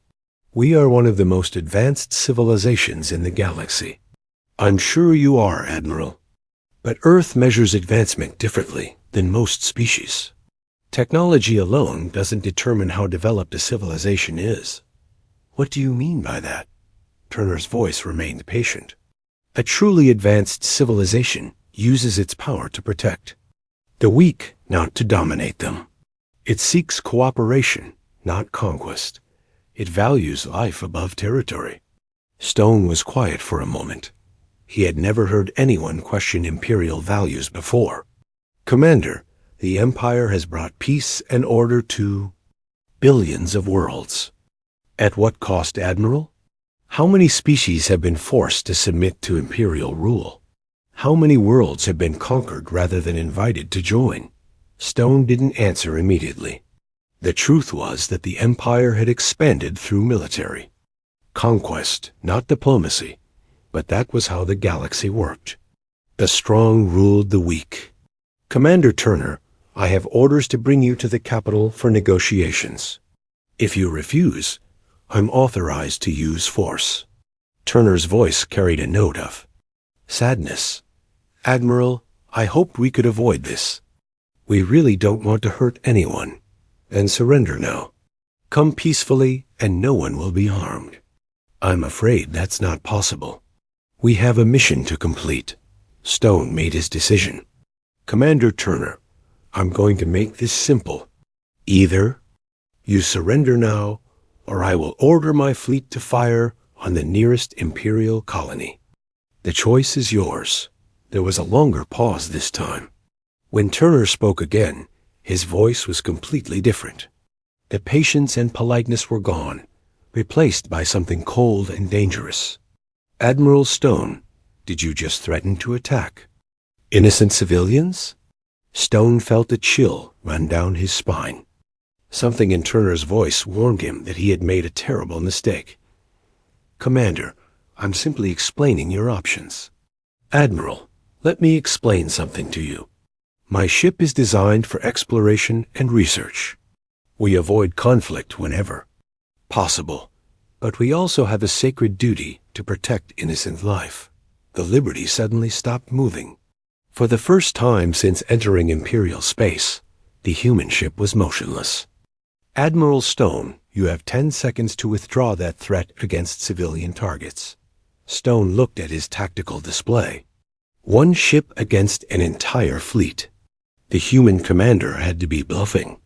We are one of the most advanced civilizations in the galaxy." "I'm sure you are, Admiral. But Earth measures advancement differently than most species. Technology alone doesn't determine how developed a civilization is." "What do you mean by that?" Turner's voice remained patient. "A truly advanced civilization uses its power to protect the weak, not to dominate them. It seeks cooperation, not conquest. It values life above territory." Stone was quiet for a moment. He had never heard anyone question imperial values before. "Commander, the Empire has brought peace and order to billions of worlds." "At what cost, Admiral? How many species have been forced to submit to imperial rule? How many worlds have been conquered rather than invited to join? Stone didn't answer immediately. The truth was that the Empire had expanded through military. Conquest, not diplomacy, but that was how the galaxy worked. The strong ruled the weak. Commander Turner, I have orders to bring you to the capital for negotiations. If you refuse, I'm authorized to use force. Turner's voice carried a note of sadness. Admiral, I hoped we could avoid this. We really don't want to hurt anyone, and surrender now. Come peacefully, and no one will be harmed. I'm afraid that's not possible. We have a mission to complete. Stone made his decision. Commander Turner, I'm going to make this simple. Either you surrender now, or I will order my fleet to fire on the nearest Imperial colony. The choice is yours. There was a longer pause this time. When Turner spoke again, his voice was completely different. The patience and politeness were gone, replaced by something cold and dangerous. Admiral Stone, did you just threaten to attack innocent civilians? Stone felt a chill run down his spine. Something in Turner's voice warned him that he had made a terrible mistake. Commander, I'm simply explaining your options. Admiral, let me explain something to you. My ship is designed for exploration and research. We avoid conflict whenever possible, but we also have a sacred duty to protect innocent life. The Liberty suddenly stopped moving. For the first time since entering Imperial space, the human ship was motionless. Admiral Stone, you have 10 seconds to withdraw that threat against civilian targets. Stone looked at his tactical display. One ship against an entire fleet. The human commander had to be bluffing.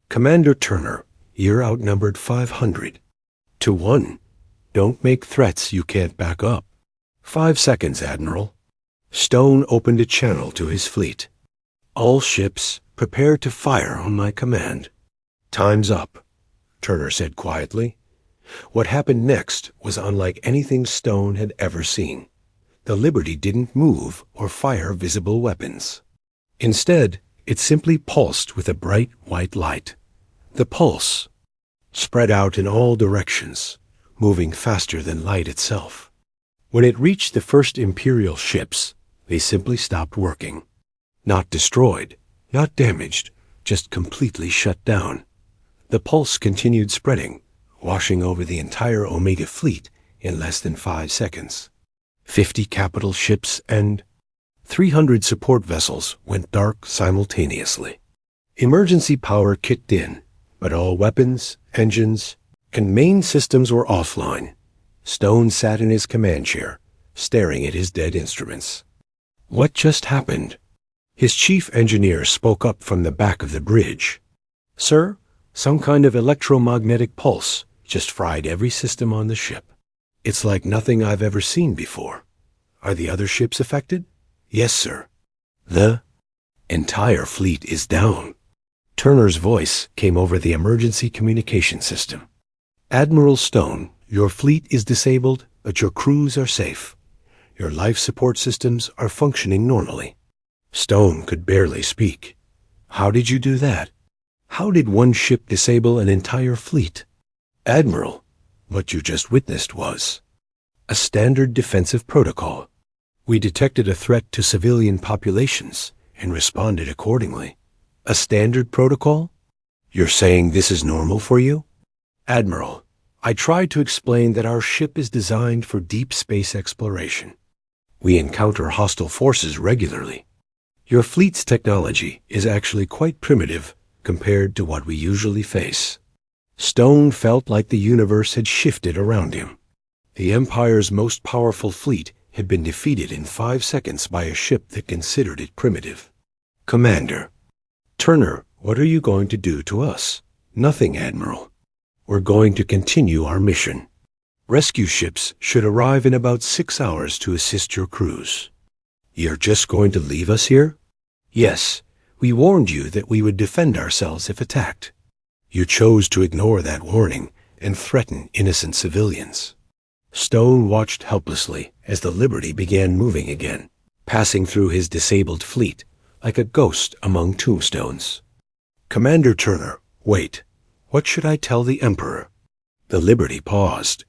Commander Turner, you're outnumbered 500 to 1. Don't make threats you can't back up. 5 seconds, Admiral. Stone opened a channel to his fleet. All ships, prepare to fire on my command. Time's up, Turner said quietly. What happened next was unlike anything Stone had ever seen. The Liberty didn't move or fire visible weapons. Instead, it simply pulsed with a bright white light. The pulse spread out in all directions, moving faster than light itself. When it reached the first Imperial ships, they simply stopped working. Not destroyed, not damaged, just completely shut down. The pulse continued spreading, washing over the entire Omega fleet in less than 5 seconds. 50 capital ships and 300 support vessels went dark simultaneously. Emergency power kicked in, but all weapons, engines, and main systems were offline. Stone sat in his command chair, staring at his dead instruments. What just happened? His chief engineer spoke up from the back of the bridge. Sir, some kind of electromagnetic pulse just fried every system on the ship. It's like nothing I've ever seen before. Are the other ships affected? Yes, sir. The entire fleet is down. Turner's voice came over the emergency communication system. Admiral Stone, your fleet is disabled, but your crews are safe. Your life support systems are functioning normally. Stone could barely speak. How did you do that? How did one ship disable an entire fleet? Admiral, what you just witnessed was a standard defensive protocol. We detected a threat to civilian populations and responded accordingly. A standard protocol? You're saying this is normal for you? Admiral, I tried to explain that our ship is designed for deep space exploration. We encounter hostile forces regularly. Your fleet's technology is actually quite primitive compared to what we usually face. Stone felt like the universe had shifted around him. The Empire's most powerful fleet had been defeated in 5 seconds by a ship that considered it primitive. Commander, Turner, what are you going to do to us? Nothing, Admiral. We're going to continue our mission. Rescue ships should arrive in about 6 hours to assist your crews. You're just going to leave us here? Yes, we warned you that we would defend ourselves if attacked. You chose to ignore that warning and threaten innocent civilians. Stone watched helplessly as the Liberty began moving again, passing through his disabled fleet, like a ghost among tombstones. "Commander Turner, wait. What should I tell the Emperor?" The Liberty paused.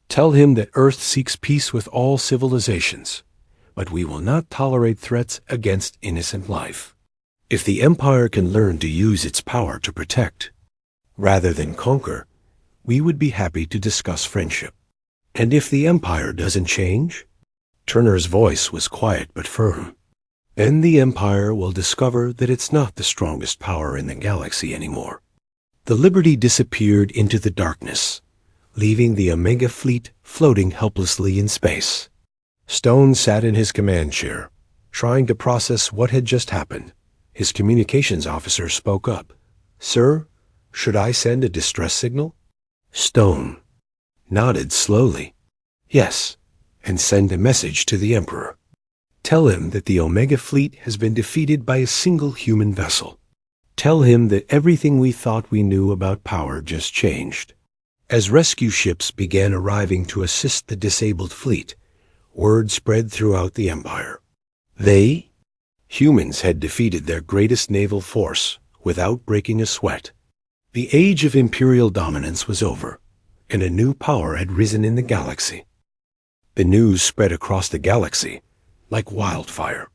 "Tell him that Earth seeks peace with all civilizations, but we will not tolerate threats against innocent life. If the Empire can learn to use its power to protect, rather than conquer, we would be happy to discuss friendship. And if the Empire doesn't change?" Turner's voice was quiet but firm. "Then the Empire will discover that it's not the strongest power in the galaxy anymore." The Liberty disappeared into the darkness, leaving the Omega fleet floating helplessly in space. Stone sat in his command chair, trying to process what had just happened. His communications officer spoke up. "Sir, should I send a distress signal?" Stone nodded slowly. "Yes, and send a message to the Emperor. Tell him that the Omega fleet has been defeated by a single human vessel. Tell him that everything we thought we knew about power just changed." As rescue ships began arriving to assist the disabled fleet, word spread throughout the Empire. Humans had defeated their greatest naval force without breaking a sweat. The age of imperial dominance was over, and a new power had risen in the galaxy. The news spread across the galaxy like wildfire.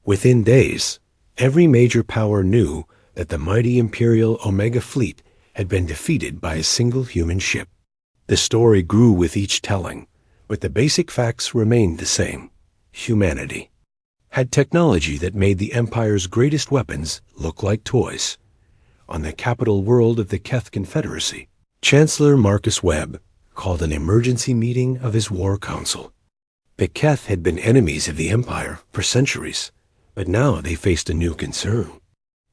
Within days, every major power knew that the mighty Imperial Omega fleet had been defeated by a single human ship. The story grew with each telling, but the basic facts remained the same. Humanity had technology that made the Empire's greatest weapons look like toys. On the capital world of the Keth Confederacy, Chancellor Marcus Webb called an emergency meeting of his War Council. The Keth had been enemies of the Empire for centuries, but now they faced a new concern.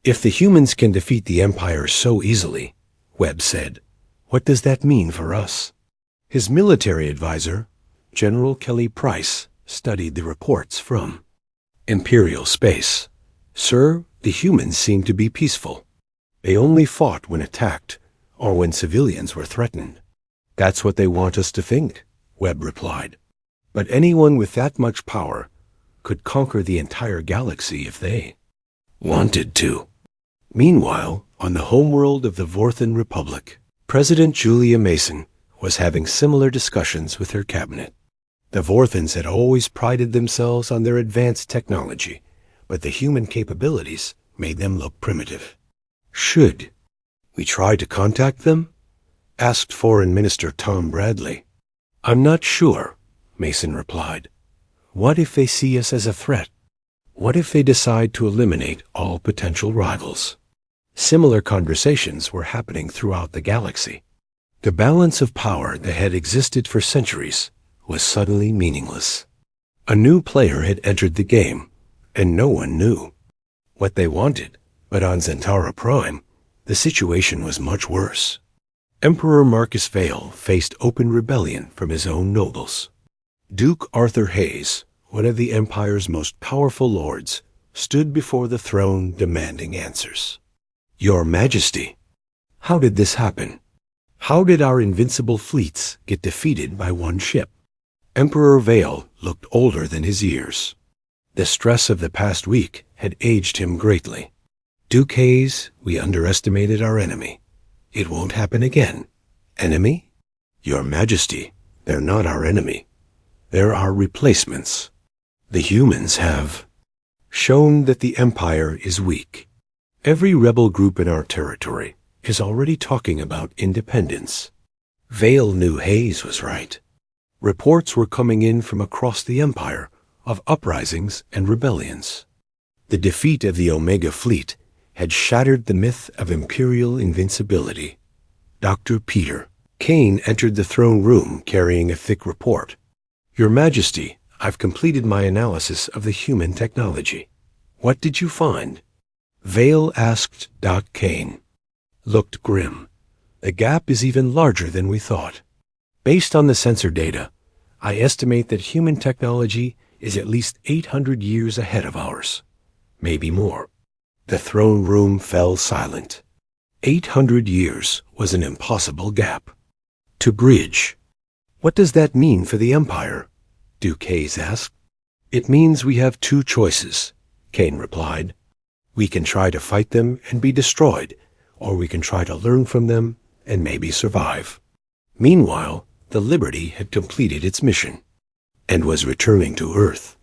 "If the humans can defeat the Empire so easily," Webb said, "what does that mean for us?" His military advisor, General Kelly Price, studied the reports from Imperial space. "Sir, the humans seem to be peaceful. They only fought when attacked or when civilians were threatened." "That's what they want us to think," Webb replied. "But anyone with that much power could conquer the entire galaxy if they wanted to." Meanwhile, on the homeworld of the Vorthan Republic, President Julia Mason was having similar discussions with her cabinet. The Vorthans had always prided themselves on their advanced technology, but the human capabilities made them look primitive. "Should we try to contact them?" asked Foreign Minister Tom Bradley. "I'm not sure," Mason replied. "What if they see us as a threat? What if they decide to eliminate all potential rivals?" Similar conversations were happening throughout the galaxy. The balance of power that had existed for centuries was suddenly meaningless. A new player had entered the game, and no one knew what they wanted. But on Zentara Prime, the situation was much worse. Emperor Marcus Vale faced open rebellion from his own nobles. Duke Arthur Hayes, one of the Empire's most powerful lords, stood before the throne demanding answers. "Your Majesty, how did this happen? How did our invincible fleets get defeated by one ship?" Emperor Vale looked older than his years. The stress of the past week had aged him greatly. "Duke Hayes, we underestimated our enemy. It won't happen again." "Enemy? Your Majesty, they're not our enemy. They're our replacements. The humans have shown that the Empire is weak. Every rebel group in our territory is already talking about independence." Vale knew Hayes was right. Reports were coming in from across the Empire of uprisings and rebellions. The defeat of the Omega fleet had shattered the myth of imperial invincibility. Dr. Peter Kane entered the throne room carrying a thick report. "Your Majesty, I've completed my analysis of the human technology. What did you find?" Vale asked. Doc Kane looked grim. "The gap is even larger than we thought. Based on the sensor data, I estimate that human technology is at least 800 years ahead of ours, maybe more." The throne room fell silent. 800 years was an impossible gap to bridge. "What does that mean for the Empire?" Duke Hayes asked. "It means we have two choices," Kane replied. We can try to fight them and be destroyed, or we can try to learn from them and maybe survive. Meanwhile, the Liberty had completed its mission and was returning to Earth.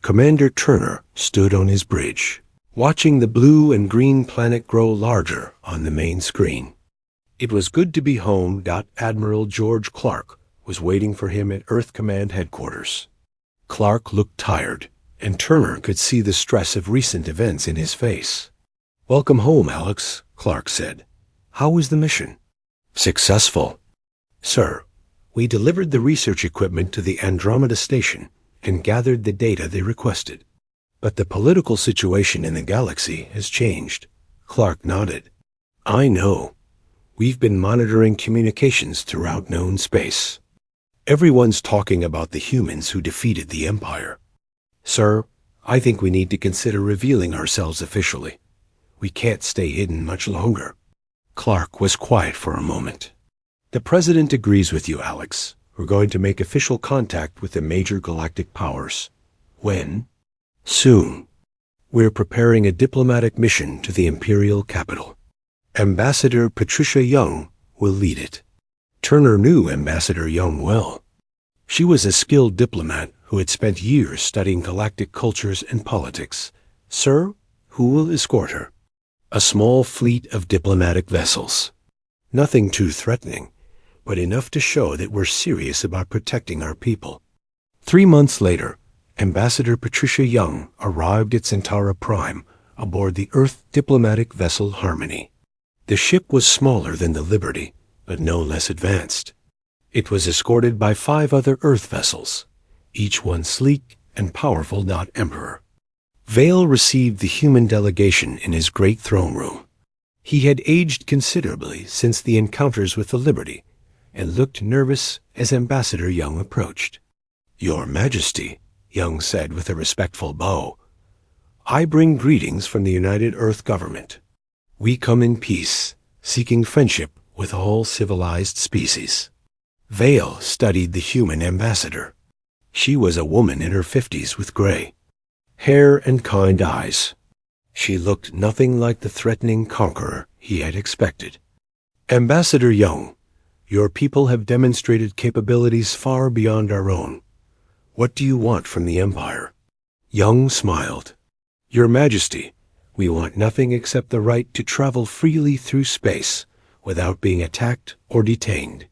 Commander Turner stood on his bridge, watching the blue and green planet grow larger on the main screen. It was good to be home. Admiral George Clark was waiting for him at Earth Command headquarters. Clark looked tired, and Turner could see the stress of recent events in his face. "Welcome home, Alex," Clark said. "How was the mission?" "Successful, sir. We delivered the research equipment to the Andromeda Station and gathered the data they requested. But the political situation in the galaxy has changed." Clark nodded. "I know. We've been monitoring communications throughout known space. Everyone's talking about the humans who defeated the Empire. Sir, I think we need to consider revealing ourselves officially. We can't stay hidden much longer." Clark was quiet for a moment. "The President agrees with you, Alex. We're going to make official contact with the major galactic powers." "When?" "Soon. We're preparing a diplomatic mission to the Imperial capital. Ambassador Patricia Young will lead it." Turner knew Ambassador Young well. She was a skilled diplomat who had spent years studying galactic cultures and politics. "Sir, who will escort her?" "A small fleet of diplomatic vessels. Nothing too threatening, but enough to show that we're serious about protecting our people." 3 months later, Ambassador Patricia Young arrived at Centaura Prime aboard the Earth diplomatic vessel Harmony. The ship was smaller than the Liberty, but no less advanced. It was escorted by 5 other Earth vessels, each one sleek and powerful. Emperor Vale received the human delegation in his great throne room. He had aged considerably since the encounters with the Liberty, and looked nervous as Ambassador Young approached. "Your Majesty," Young said with a respectful bow, "I bring greetings from the United Earth Government. We come in peace, seeking friendship with all civilized species." Vale studied the human ambassador. She was a woman in her 50s with gray hair and kind eyes. She looked nothing like the threatening conqueror he had expected. "Ambassador Young, your people have demonstrated capabilities far beyond our own. What do you want from the Empire?" Young smiled. "Your Majesty, we want nothing except the right to travel freely through space without being attacked or detained.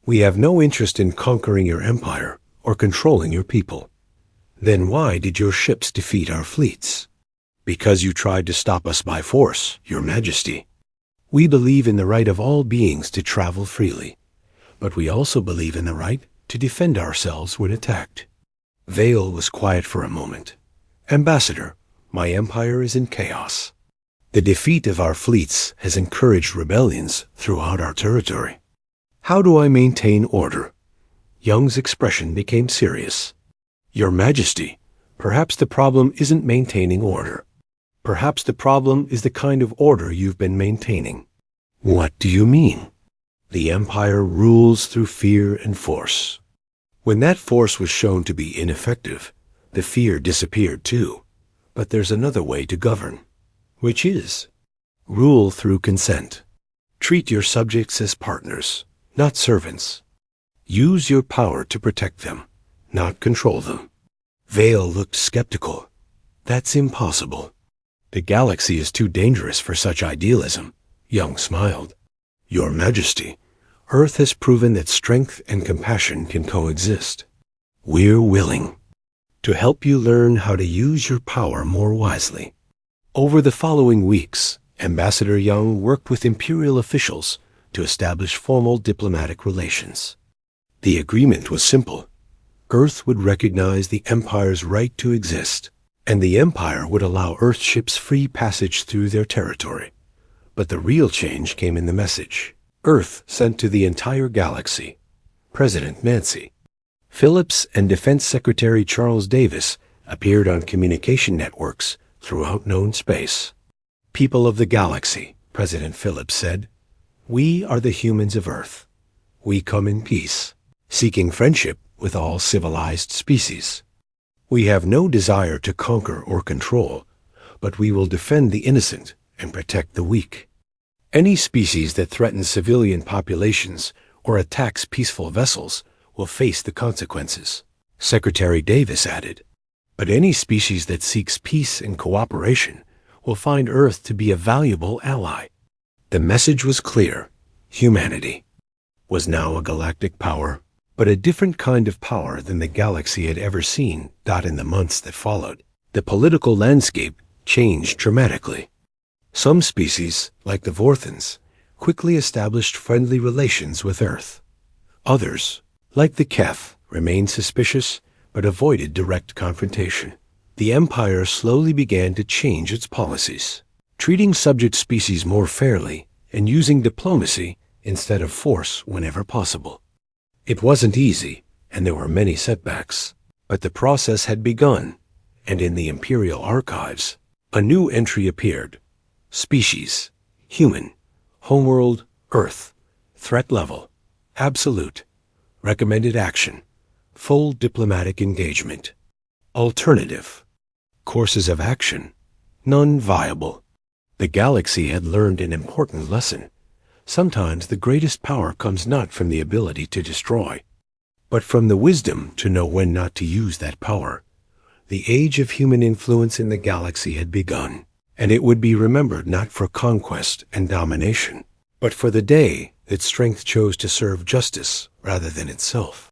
We have no interest in conquering your empire or controlling your people." "Then why did your ships defeat our fleets?" "Because you tried to stop us by force, Your Majesty. We believe in the right of all beings to travel freely, but we also believe in the right to defend ourselves when attacked." Vale was quiet for a moment. "Ambassador, my empire is in chaos. The defeat of our fleets has encouraged rebellions throughout our territory. How do I maintain order?" Young's expression became serious. "Your Majesty, perhaps the problem isn't maintaining order. Perhaps the problem is the kind of order you've been maintaining." "What do you mean?" "The Empire rules through fear and force. When that force was shown to be ineffective, the fear disappeared too. But there's another way to govern." "Which is?" "Rule through consent. Treat your subjects as partners, not servants. Use your power to protect them, not control them." Vale looked skeptical. "That's impossible. The galaxy is too dangerous for such idealism." Young smiled. "Your Majesty, Earth has proven that strength and compassion can coexist. We're willing to help you learn how to use your power more wisely." Over the following weeks, Ambassador Young worked with Imperial officials to establish formal diplomatic relations. The agreement was simple. Earth would recognize the Empire's right to exist, and the Empire would allow Earth ships free passage through their territory. But the real change came in the message Earth sent to the entire galaxy. President Nancy Phillips and Defense Secretary Charles Davis appeared on communication networks throughout known space. "People of the galaxy," President Phillips said, "we are the humans of Earth. We come in peace, seeking friendship with all civilized species. We have no desire to conquer or control, but we will defend the innocent and protect the weak. Any species that threatens civilian populations or attacks peaceful vessels will face the consequences, Secretary Davis added. But any species that seeks peace and cooperation will find Earth to be a valuable ally. The message was clear. Humanity was now a galactic power, but a different kind of power than the galaxy had ever seen. In the months that followed, the political landscape changed dramatically. Some species, like the Vorthans, quickly established friendly relations with Earth. Others, like the Kef, remained suspicious but avoided direct confrontation. The Empire slowly began to change its policies, treating subject species more fairly and using diplomacy instead of force whenever possible. It wasn't easy, and there were many setbacks, but the process had begun, and in the Imperial archives, a new entry appeared. Species, human, homeworld, Earth, threat level, absolute, recommended action, full diplomatic engagement, alternative, courses of action, none viable. The galaxy had learned an important lesson. Sometimes the greatest power comes not from the ability to destroy, but from the wisdom to know when not to use that power. The age of human influence in the galaxy had begun, and it would be remembered not for conquest and domination, but for the day that strength chose to serve justice rather than itself.